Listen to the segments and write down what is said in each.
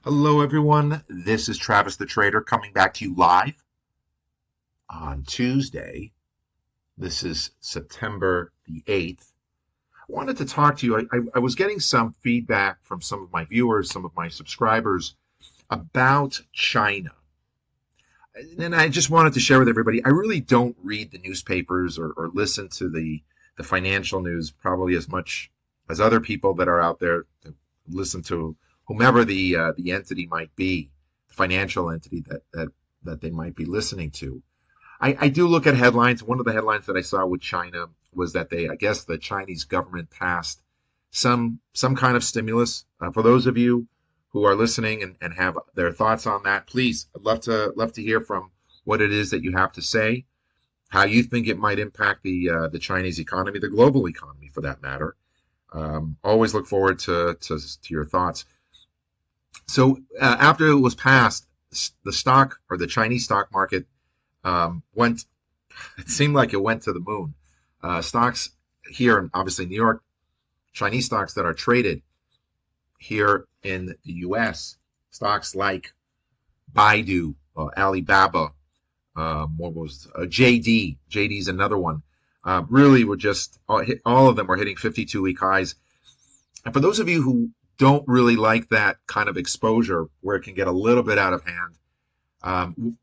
Hello, everyone. This is Travis the Trader coming back to you live on Tuesday. This is September the 8th. I wanted to talk to you. I was getting some feedback from some of my viewers, some of my subscribers about China. And I just wanted to share with everybody, I really don't read the newspapers or listen to the financial news probably as much as other people that are out there that listen to whomever the entity might be, the financial entity that they might be listening to. I do look at headlines. One of the headlines that I saw with China was that I guess the Chinese government passed some kind of stimulus. For those of you who are listening and have their thoughts on that, please, I'd love to hear from what it is that you have to say, how you think it might impact the Chinese economy, the global economy for that matter. Always look forward to your thoughts. So after it was passed, the stock or the Chinese stock market went, it seemed like it went to the moon. Stocks here, and obviously New York, Chinese stocks that are traded here in the U.S., stocks like Baidu, Alibaba, what was JD? JD is another one. Really were just, all of them were hitting 52-week highs. And for those of you who don't really like that kind of exposure where it can get a little bit out of hand,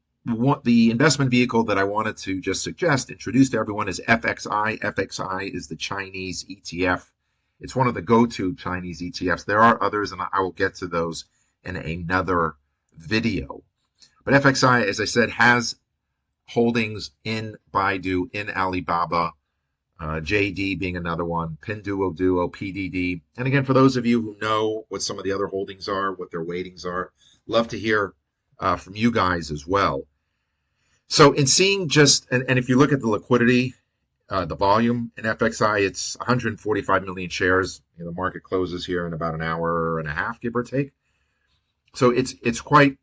the investment vehicle that I wanted to just introduce to everyone is FXI. FXI is the Chinese ETF. It's one of the go-to Chinese ETFs. There are others, and I will get to those in another video. But FXI, as I said, has holdings in Baidu, in Alibaba, JD being another one, Pinduoduo, PDD. And again, for those of you who know what some of the other holdings are, what their weightings are, love to hear from you guys as well. So in seeing and if you look at the liquidity, the volume in FXI, it's 145 million shares. The market closes here in about an hour and a half, give or take. So it's quite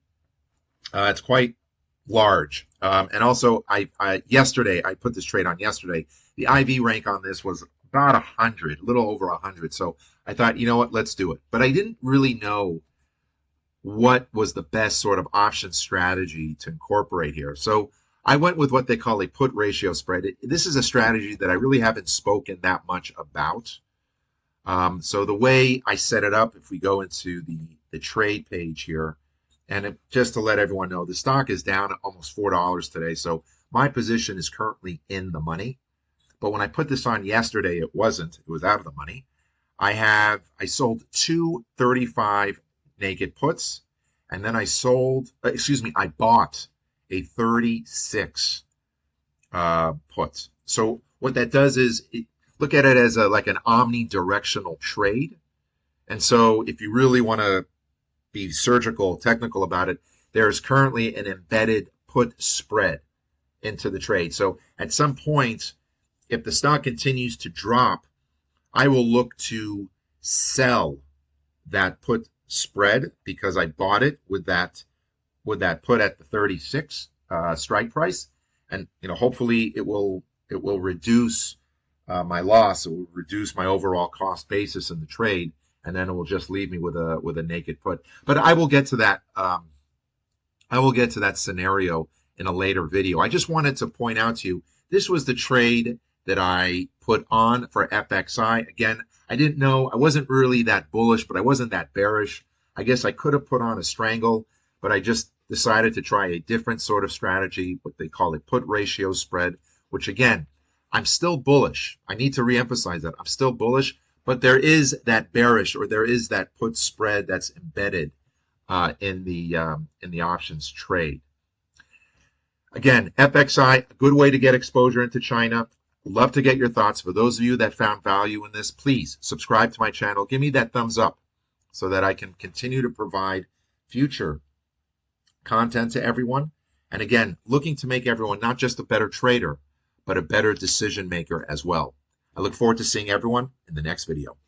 large. And also, yesterday, I put this trade on yesterday. The IV rank on this was about 100, a little over 100. So I thought, you know what, let's do it. But I didn't really know what was the best sort of option strategy to incorporate here. So I went with what they call a put ratio spread. This is a strategy that I really haven't spoken that much about. So the way I set it up, if we go into the trade page here, and just to let everyone know, the stock is down at almost $4 today. So my position is currently in the money. But when I put this on yesterday, it wasn't. It was out of the money. I sold 235 naked puts, and then I bought a 36 put. So what that does is look at it as like an omnidirectional trade. And so if you really want to be surgical, technical about it, there is currently an embedded put spread into the trade. So at some point, if the stock continues to drop, I will look to sell that put spread because I bought it with that put at the 36 strike price, and hopefully it will reduce my loss. It will reduce my overall cost basis in the trade, and then it will just leave me with a naked put. But I will get to that. I will get to that scenario in a later video. I just wanted to point out to you, this was the trade that I put on for FXI. Again, I didn't know, I wasn't really that bullish, but I wasn't that bearish. I guess I could have put on a strangle, but I just decided to try a different sort of strategy, what they call a put ratio spread, which again, I'm still bullish. I need to reemphasize that. I'm still bullish, but there is that bearish, or there is that put spread that's embedded in the options trade. Again, FXI, a good way to get exposure into China. Love to get your thoughts. For those of you that found value in this, please subscribe to my channel. Give me that thumbs up so that I can continue to provide future content to everyone. And again, looking to make everyone not just a better trader, but a better decision maker as well. I look forward to seeing everyone in the next video.